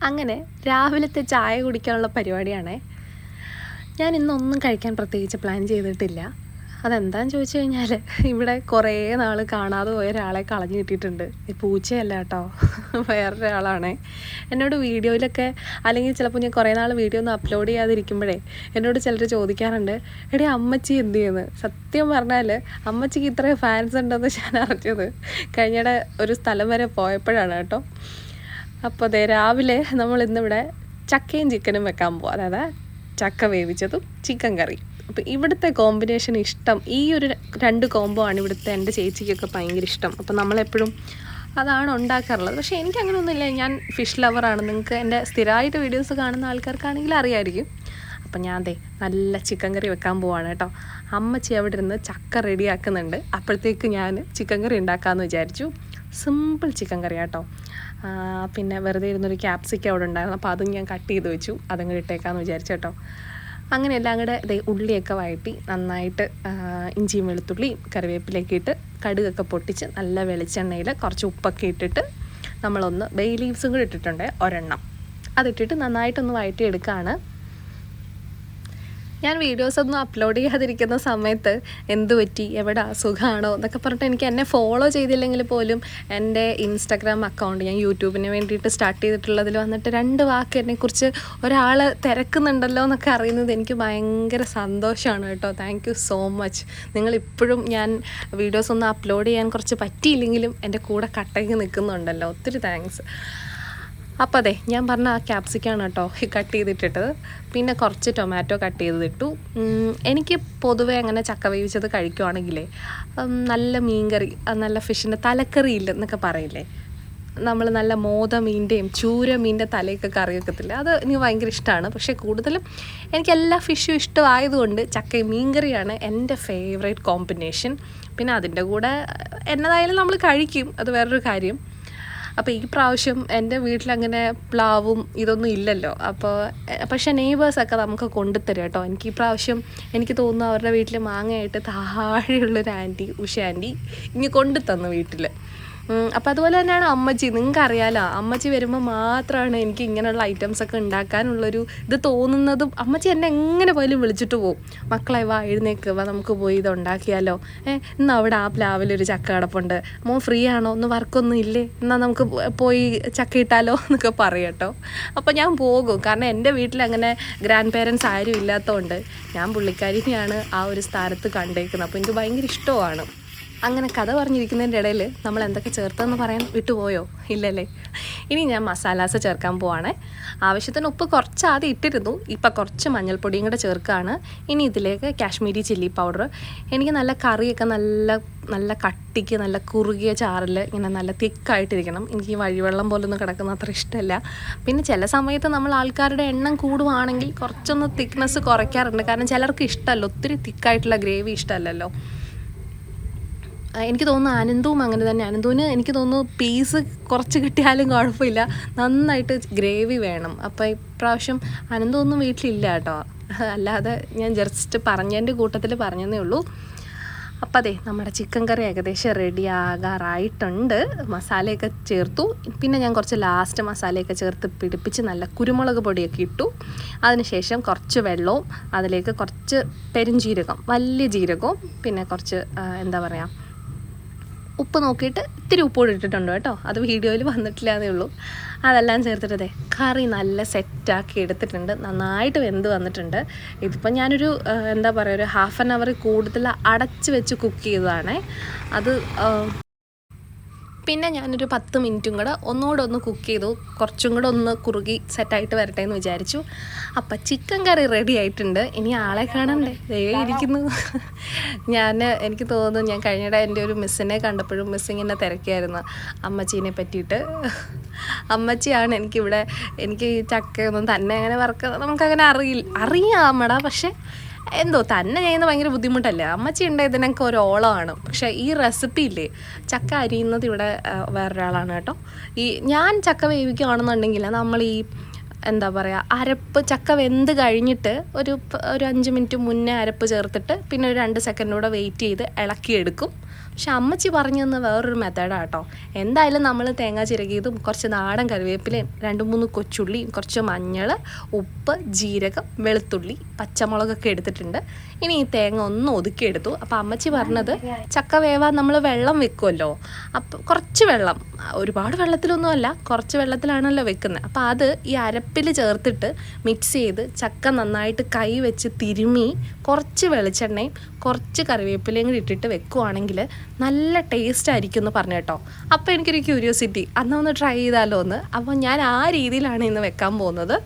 അങ്ങനെ രാവിലത്തെ ചായ കുടിക്കാനുള്ള പരിപാടിയാണേ. ഞാൻ ഇന്നൊന്നും കഴിക്കാൻ പ്രത്യേകിച്ച് പ്ലാൻ ചെയ്തിട്ടില്ല. അതെന്താണെന്ന് ചോദിച്ചു കഴിഞ്ഞാൽ, ഇവിടെ കുറേ നാൾ കാണാതെ പോയ ഒരാളെ കളഞ്ഞു കിട്ടിയിട്ടുണ്ട്. ഈ പൂച്ചയല്ല കേട്ടോ, വേറൊരാളാണേ. എന്നോട് വീഡിയോയിലൊക്കെ, അല്ലെങ്കിൽ ചിലപ്പോൾ ഞാൻ കുറേ നാൾ വീഡിയോ ഒന്നും അപ്ലോഡ് ചെയ്യാതിരിക്കുമ്പോഴേ എന്നോട് ചിലർ ചോദിക്കാറുണ്ട്, എടീ അമ്മച്ചി എന്ത് ചെയ്യുന്നു? സത്യം പറഞ്ഞാൽ അമ്മച്ചിക്ക് ഇത്രയും ഫാൻസ് ഉണ്ടെന്ന് ഞാൻ അറിഞ്ഞത് കഴിഞ്ഞിടെ ഒരു സ്ഥലം വരെ പോയപ്പോഴാണ് കേട്ടോ. അപ്പോൾ അതെ, രാവിലെ നമ്മൾ ഇന്നിവിടെ ചക്കയും ചിക്കനും വെക്കാൻ പോകും. അതായത് ചക്ക വേവിച്ചതും ചിക്കൻ കറി. അപ്പോൾ ഇവിടുത്തെ കോമ്പിനേഷൻ ഇഷ്ടം, ഈ ഒരു 2 കോംബോ ആണ് ഇവിടുത്തെ എൻ്റെ ചേച്ചിക്കൊക്കെ ഭയങ്കര ഇഷ്ടം. അപ്പോൾ നമ്മളെപ്പോഴും അതാണ് ഉണ്ടാക്കാറുള്ളത്. പക്ഷേ എനിക്കങ്ങനെയൊന്നുമില്ല, ഞാൻ ഫിഷ് ലവറാണ്. നിങ്ങൾക്ക് എൻ്റെ സ്ഥിരമായിട്ട് വീഡിയോസ് കാണുന്ന ആൾക്കാർക്കാണെങ്കിൽ അറിയായിരിക്കും. അപ്പം ഞാൻ നല്ല ചിക്കൻ കറി വെക്കാൻ പോവാണ് കേട്ടോ. അമ്മച്ചി അവിടെ ഇരുന്ന് ചക്ക റെഡിയാക്കുന്നുണ്ട്. അപ്പോഴത്തേക്ക് ഞാൻ ചിക്കൻ കറി ഉണ്ടാക്കാമെന്ന് വിചാരിച്ചു. സിമ്പിൾ ചിക്കൻ കറി കേട്ടോ. പിന്നെ വെറുതെ ഇരുന്നൊരു ക്യാപ്സിക്കം അവിടെ ഉണ്ടായിരുന്നു, അപ്പോൾ അതും ഞാൻ കട്ട് ചെയ്ത് വെച്ചു. അതങ്ങ് ഇട്ടേക്കാമെന്ന് വിചാരിച്ചു കേട്ടോ. അങ്ങനെ എല്ലാം കൂടെ ഉള്ളിയൊക്കെ വഴറ്റി നന്നായിട്ട് ഇഞ്ചിയും വെളുത്തുള്ളിയും കറിവേപ്പിലേക്ക് ഇട്ട് കടുകൊക്കെ പൊട്ടിച്ച് നല്ല വെളിച്ചെണ്ണയിൽ കുറച്ച് ഉപ്പൊക്കെ ഇട്ടിട്ട് നമ്മളൊന്ന് ബേ ലീവ്സും കൂടി ഇട്ടിട്ടുണ്ട്, ഒരെണ്ണം. അതിട്ടിട്ട് നന്നായിട്ടൊന്ന് വഴറ്റിയെടുക്കുകയാണ്. ഞാൻ വീഡിയോസൊന്നും അപ്ലോഡ് ചെയ്യാതിരിക്കുന്ന സമയത്ത് എന്ത് പറ്റി, എവിടെ സുഖമാണോ എന്നൊക്കെ പറഞ്ഞിട്ട് എനിക്ക് എന്നെ ഫോളോ ചെയ്തില്ലെങ്കിൽ പോലും എൻ്റെ ഇൻസ്റ്റാഗ്രാം അക്കൗണ്ട് ഞാൻ യൂട്യൂബിന് വേണ്ടിയിട്ട് സ്റ്റാർട്ട് ചെയ്തിട്ടുള്ളതിൽ വന്നിട്ട് 2 വാക്ക് എന്നെക്കുറിച്ച് ഒരാൾ തിരക്കുന്നുണ്ടല്ലോ എന്നൊക്കെ അറിയുന്നത് എനിക്ക് ഭയങ്കര സന്തോഷമാണ് കേട്ടോ. Thank you so much. നിങ്ങളിപ്പോഴും ഞാൻ വീഡിയോസൊന്നും അപ്ലോഡ് ചെയ്യാൻ കുറച്ച് പറ്റിയില്ലെങ്കിലും എൻ്റെ കൂടെ കട്ടയ്ക്ക് നിൽക്കുന്നുണ്ടല്ലോ, ഒത്തിരി താങ്ക്സ്. അപ്പോൾ അതെ, ഞാൻ പറഞ്ഞ ആ ക്യാപ്സിക്കാണ് കേട്ടോ കട്ട് ചെയ്തിട്ടിട്ടത്. പിന്നെ കുറച്ച് ടൊമാറ്റോ കട്ട് ചെയ്തിട്ടു. എനിക്ക് പൊതുവേ അങ്ങനെ ചക്ക വേവിച്ചത് കഴിക്കുവാണെങ്കിലേ നല്ല മീൻകറി, നല്ല ഫിഷിൻ്റെ തലക്കറി ഇല്ലെന്നൊക്കെ പറയില്ലേ, നമ്മൾ നല്ല മോത മീൻ്റെയും ചൂര മീൻ്റെ തലയൊക്കെ കറി വെക്കത്തില്ല, അത് എനിക്ക് ഭയങ്കര ഇഷ്ടമാണ്. പക്ഷേ കൂടുതലും എനിക്ക് എല്ലാ ഫിഷും ഇഷ്ടമായതുകൊണ്ട് ചക്കയും മീൻകറിയാണ് എൻ്റെ ഫേവറേറ്റ് കോമ്പിനേഷൻ. പിന്നെ അതിൻ്റെ കൂടെ എന്നതായാലും നമ്മൾ കഴിക്കും, അത് വേറൊരു കാര്യം. അപ്പോൾ ഈ പ്രാവശ്യം എൻ്റെ വീട്ടിലങ്ങനെ പ്ലാവും ഇതൊന്നും ഇല്ലല്ലോ. പക്ഷേ നെയ്ബേഴ്സൊക്കെ നമുക്ക് കൊണ്ടുതരും കേട്ടോ. എനിക്ക് ഈ പ്രാവശ്യം എനിക്ക് തോന്നുന്നു അവരുടെ വീട്ടിൽ മാങ്ങയായിട്ട് താഴെയുള്ളൊരു ആൻറ്റി, ഉഷ ആൻറ്റി, ഇങ്ങ് കൊണ്ടു തന്നു വീട്ടിൽ. അപ്പോൾ അതുപോലെ തന്നെയാണ് അമ്മച്ചി. നിങ്ങൾക്ക് അറിയാലോ, അമ്മച്ചി വരുമ്പോൾ മാത്രമാണ് എനിക്ക് ഇങ്ങനെയുള്ള ഐറ്റംസൊക്കെ ഉണ്ടാക്കാനുള്ളൊരു ഇത് തോന്നുന്നതും. അമ്മച്ചി എന്നെ എങ്ങനെ പോലും വിളിച്ചിട്ട് പോകും, മക്കളെ വാ എഴുന്നേക്ക് വാ നമുക്ക് പോയി ഇത് ഉണ്ടാക്കിയാലോ, ഇന്ന് അവിടെ ആ പ്ലാവിലൊരു ചക്ക കിടപ്പുണ്ട്, മോൻ ഫ്രീ ആണോ, ഒന്ന് വർക്കൊന്നും ഇല്ലേ, എന്നാൽ നമുക്ക് പോയി ചക്ക ഇട്ടാലോ എന്നൊക്കെ പറയും കേട്ടോ. അപ്പോൾ ഞാൻ പോകും, കാരണം എൻ്റെ വീട്ടിൽ അങ്ങനെ ഗ്രാൻഡ് പേരൻസ് ആരും ഇല്ലാത്തതുകൊണ്ട് ഞാൻ പുള്ളിക്കാരിനെയാണ് ആ ഒരു സ്ഥാനത്ത് കണ്ടേക്കുന്നത്. അപ്പോൾ എനിക്ക് ഭയങ്കര ഇഷ്ടമാണ്. അങ്ങനെ കഥ പറഞ്ഞിരിക്കുന്നതിൻ്റെ ഇടയിൽ നമ്മൾ എന്തൊക്കെ ചേർത്തെന്ന് പറയാൻ വിട്ടുപോയോ? ഇല്ലല്ലേ. ഇനി ഞാൻ മസാലാസ് ചേർക്കാൻ പോവാണ്. ആവശ്യത്തിന് ഉപ്പ് കുറച്ച് ആദ്യം ഇട്ടിരുന്നു, ഇപ്പം കുറച്ച് മഞ്ഞൾപ്പൊടിയും കൂടെ ചേർക്കുകയാണ്. ഇനി ഇതിലേക്ക് കാശ്മീരി ചില്ലി പൗഡർ. എനിക്ക് നല്ല കറിയൊക്കെ നല്ല കട്ടിക്ക്, നല്ല കുറുകിയ ചാറിൽ ഇങ്ങനെ നല്ല തിക്കായിട്ടിരിക്കണം. എനിക്ക് ഈ വഴിവെള്ളം പോലൊന്നും കിടക്കുന്ന അത്ര ഇഷ്ടമല്ല. പിന്നെ ചില സമയത്ത് നമ്മൾ ആൾക്കാരുടെ എണ്ണം കൂടുവാണെങ്കിൽ കുറച്ചൊന്ന് തിക്നെസ് കുറയ്ക്കാറുണ്ട്, കാരണം ചിലർക്ക് ഇഷ്ടമല്ല, ഒത്തിരി തിക്കായിട്ടുള്ള ഗ്രേവി ഇഷ്ടമല്ലല്ലോ. എനിക്ക് തോന്നുന്നു അനന്തവും അങ്ങനെ തന്നെ. അനന്തൂന് എനിക്ക് തോന്നുന്നു പീസ് കുറച്ച് കിട്ടിയാലും കുഴപ്പമില്ല, നന്നായിട്ട് ഗ്രേവി വേണം. അപ്പോൾ ഇപ്രാവശ്യം അനന്തമൊന്നും വീട്ടിലില്ല കേട്ടോ, അല്ലാതെ ഞാൻ ജസ്റ്റ് പറഞ്ഞതിൻ്റെ കൂട്ടത്തിൽ പറഞ്ഞതേ ഉള്ളൂ. അപ്പോൾ അതെ, നമ്മുടെ ചിക്കൻ കറി ഏകദേശം റെഡി ആകാറായിട്ടുണ്ട്. മസാലയൊക്കെ ചേർത്തു. പിന്നെ ഞാൻ കുറച്ച് ലാസ്റ്റ് മസാലയൊക്കെ ചേർത്ത് പിടിപ്പിച്ച് നല്ല കുരുമുളക് പൊടിയൊക്കെ ഇട്ടു. അതിനുശേഷം കുറച്ച് വെള്ളവും അതിലേക്ക് കുറച്ച് പെരുംജീരകം, വലിയ ജീരകവും, പിന്നെ കുറച്ച് എന്താ പറയുക, ഉപ്പ് നോക്കിയിട്ട് ഇത്തിരി ഉപ്പോട് ഇട്ടിട്ടുണ്ട് കേട്ടോ, അത് വീഡിയോയിൽ വന്നിട്ടില്ലാതേ ഉള്ളൂ. അതെല്ലാം ചേർത്തിട്ടതേ കറി നല്ല സെറ്റാക്കി എടുത്തിട്ടുണ്ട്, നന്നായിട്ട് വെന്ത് വന്നിട്ടുണ്ട്. ഇതിപ്പോൾ ഞാനൊരു എന്താ പറയുക, ഒരു 1/2 hour കൂടുതൽ അടച്ച് വെച്ച് കുക്ക് ചെയ്തതാണേ. അത് പിന്നെ ഞാനൊരു 10 മിനിറ്റും കൂടെ ഒന്നുകൂടെ ഒന്ന് കുക്ക് ചെയ്തു, കുറച്ചും കൂടെ ഒന്ന് കുറുകി സെറ്റായിട്ട് വരട്ടെ എന്ന് വിചാരിച്ചു. അപ്പം ചിക്കൻ കറി റെഡി ആയിട്ടുണ്ട്. ഇനി ആളെ കാണണ്ടേ, ഇരിക്കുന്നു. എനിക്ക് തോന്നുന്നു ഞാൻ കഴിഞ്ഞിടെ എൻ്റെ ഒരു മിസ്സിനെ കണ്ടപ്പോഴും മിസ് ഇങ്ങനെ തിരക്കിയായിരുന്നു അമ്മച്ചീനെ പറ്റിയിട്ട്. അമ്മച്ചിയാണ് എനിക്ക് ഈ ചക്കയൊന്നും തന്നെ അങ്ങനെ നമുക്കങ്ങനെ അറിയാമടാ, പക്ഷേ എന്തോ തന്നെ ചെയ്യുന്ന ഭയങ്കര ബുദ്ധിമുട്ടല്ലേ. അമ്മച്ചി ഉണ്ട് ഇതിനൊക്കെ ഒരു ഓളമാണ്. പക്ഷേ ഈ റെസിപ്പി ഇല്ലേ, ചക്ക അരിയുന്നത് ഇവിടെ വേറൊരാളാണ് കേട്ടോ. ഞാൻ ചക്ക വേവിക്കുകയാണെന്നുണ്ടെങ്കിൽ നമ്മൾ എന്താ പറയുക, അരപ്പ് ചക്ക വെന്ത് കഴിഞ്ഞിട്ട് ഒരു 5 മിനിറ്റ് മുന്നേ അരപ്പ് ചേർത്തിട്ട് പിന്നെ ഒരു 2 സെക്കൻഡ് കൂടെ വെയിറ്റ് ചെയ്ത് ഇളക്കിയെടുക്കും. പക്ഷെ അമ്മച്ചി പറഞ്ഞു തന്ന വേറൊരു മെത്തേഡാണ് കേട്ടോ. എന്തായാലും നമ്മൾ തേങ്ങ ചിരകിയതും കുറച്ച് നാടൻ കറിവേപ്പിലയും 2-3 കൊച്ചുള്ളിയും കുറച്ച് മഞ്ഞൾ, ഉപ്പ്, ജീരകം, വെളുത്തുള്ളി, പച്ചമുളകൊക്കെ എടുത്തിട്ടുണ്ട്. ഇനി ഈ തേങ്ങ ഒന്ന് ഒതുക്കിയെടുത്തു. അപ്പോൾ അമ്മച്ചി പറഞ്ഞത് ചക്ക വേവാൻ നമ്മൾ വെള്ളം വെക്കുമല്ലോ, അപ്പോൾ കുറച്ച് വെള്ളം, ഒരുപാട് വെള്ളത്തിലൊന്നും അല്ല, കുറച്ച് വെള്ളത്തിലാണല്ലോ വെക്കുന്നത്. അപ്പോൾ അത് ഈ അരപ്പിൽ ചേർത്തിട്ട് മിക്സ് ചെയ്ത് ചക്ക നന്നായിട്ട് കൈ വെച്ച് തിരുമ്മി കുറച്ച് വെളിച്ചെണ്ണയും കുറച്ച് കറിവേപ്പിലയും കൂടി ഇട്ടിട്ട് വെക്കുവാണെങ്കിൽ നല്ല ടേസ്റ്റ് ആയിരിക്കും എന്ന് പറഞ്ഞു കേട്ടോ. അപ്പോൾ എനിക്കൊരു ക്യൂരിയോസിറ്റി, അന്നൊന്ന് ട്രൈ ചെയ്താലോ എന്ന്. അപ്പോൾ ഞാൻ ആ രീതിയിലാണ് ഇന്ന് വെക്കാൻ പോകുന്നത്.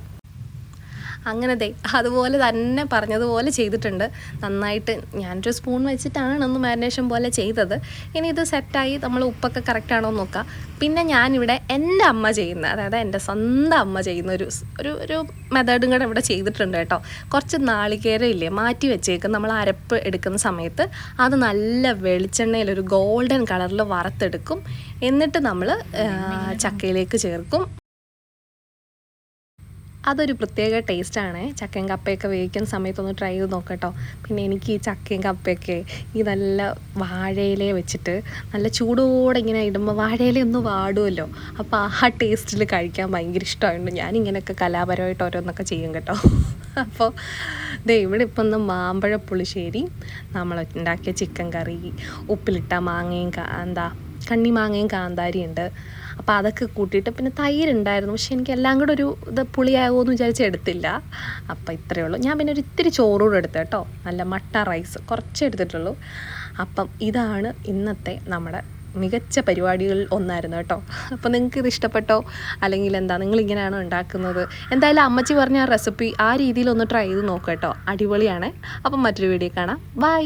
അങ്ങനെ അതുപോലെ തന്നെ പറഞ്ഞതുപോലെ ചെയ്തിട്ടുണ്ട്. നന്നായിട്ട് ഞാനൊരു സ്പൂൺ വെച്ചിട്ടാണ് ഒന്ന് മാരിനേഷൻ പോലെ ചെയ്തത്. ഇനി ഇത് സെറ്റായി നമ്മൾ ഉപ്പൊക്കെ കറക്റ്റാണോ എന്ന് നോക്കാം. പിന്നെ ഞാനിവിടെ എൻ്റെ അമ്മ ചെയ്യുന്ന, അതായത് എൻ്റെ സ്വന്തം അമ്മ ചെയ്യുന്ന ഒരു മെത്തേഡും കൂടെ ഇവിടെ ചെയ്തിട്ടുണ്ട് കേട്ടോ. കുറച്ച് നാളികേരം ഇല്ലേ മാറ്റി വെച്ചേക്കും, നമ്മൾ അരപ്പ് എടുക്കുന്ന സമയത്ത് അത് നല്ല വെളിച്ചെണ്ണയിൽ ഒരു ഗോൾഡൻ കളറിൽ വറുത്തെടുക്കും. എന്നിട്ട് നമ്മൾ ചക്കയിലേക്ക് ചേർക്കും. അതൊരു പ്രത്യേക ടേസ്റ്റാണ്. ചക്കയും കപ്പയൊക്കെ വേവിക്കുന്ന സമയത്തൊന്ന് ട്രൈ ചെയ്ത് നോക്കട്ടോ. പിന്നെ എനിക്ക് ഈ ചക്കയും കപ്പയൊക്കെ ഈ നല്ല വാഴയില വെച്ചിട്ട് നല്ല ചൂടോടെ ഇങ്ങനെ ഇടുമ്പോൾ വാഴയില ഒന്ന് വാടുമല്ലോ, അപ്പോൾ ആ ടേസ്റ്റിൽ കഴിക്കാൻ ഭയങ്കര ഇഷ്ടമായിട്ടുണ്ട്. ഞാനിങ്ങനെയൊക്കെ കലാപരമായിട്ട് ഓരോന്നൊക്കെ ചെയ്യും കേട്ടോ. അപ്പോൾ ഇവിടെ ഇപ്പം ഒന്ന് മാമ്പഴ പുളിശ്ശേരി, നമ്മൾ ഉണ്ടാക്കിയ ചിക്കൻ കറി, ഉപ്പിലിട്ട മാങ്ങയും കണ്ണിമാങ്ങയും കാന്താരി ഉണ്ട്. അപ്പോൾ അതൊക്കെ കൂട്ടിയിട്ട് പിന്നെ തൈരുണ്ടായിരുന്നു. പക്ഷെ എനിക്ക് എല്ലാം കൂടെ ഒരു പുളിയാകുമെന്ന് വിചാരിച്ച് എടുത്തില്ല. അപ്പോൾ ഇത്രയേ ഉള്ളൂ. ഞാൻ പിന്നെ ഒരു ഇത്തിരി ചോറൂടെ എടുത്തു കേട്ടോ, നല്ല മട്ട റൈസ് കുറച്ചേ എടുത്തിട്ടുള്ളൂ. അപ്പം ഇതാണ് ഇന്നത്തെ നമ്മുടെ മികച്ച പരിപാടികളിൽ ഒന്നായിരുന്നു കേട്ടോ. അപ്പോൾ നിങ്ങൾക്ക് ഇത് ഇഷ്ടപ്പെട്ടോ, അല്ലെങ്കിൽ നിങ്ങളിങ്ങനെയാണോ ഉണ്ടാക്കുന്നത്? എന്തായാലും അമ്മച്ചി പറഞ്ഞ ആ റെസിപ്പി ആ രീതിയിലൊന്ന് ട്രൈ ചെയ്ത് നോക്കാം കേട്ടോ, അടിപൊളിയാണ്. അപ്പം മറ്റൊരു വീഡിയോ കാണാം. ബൈ.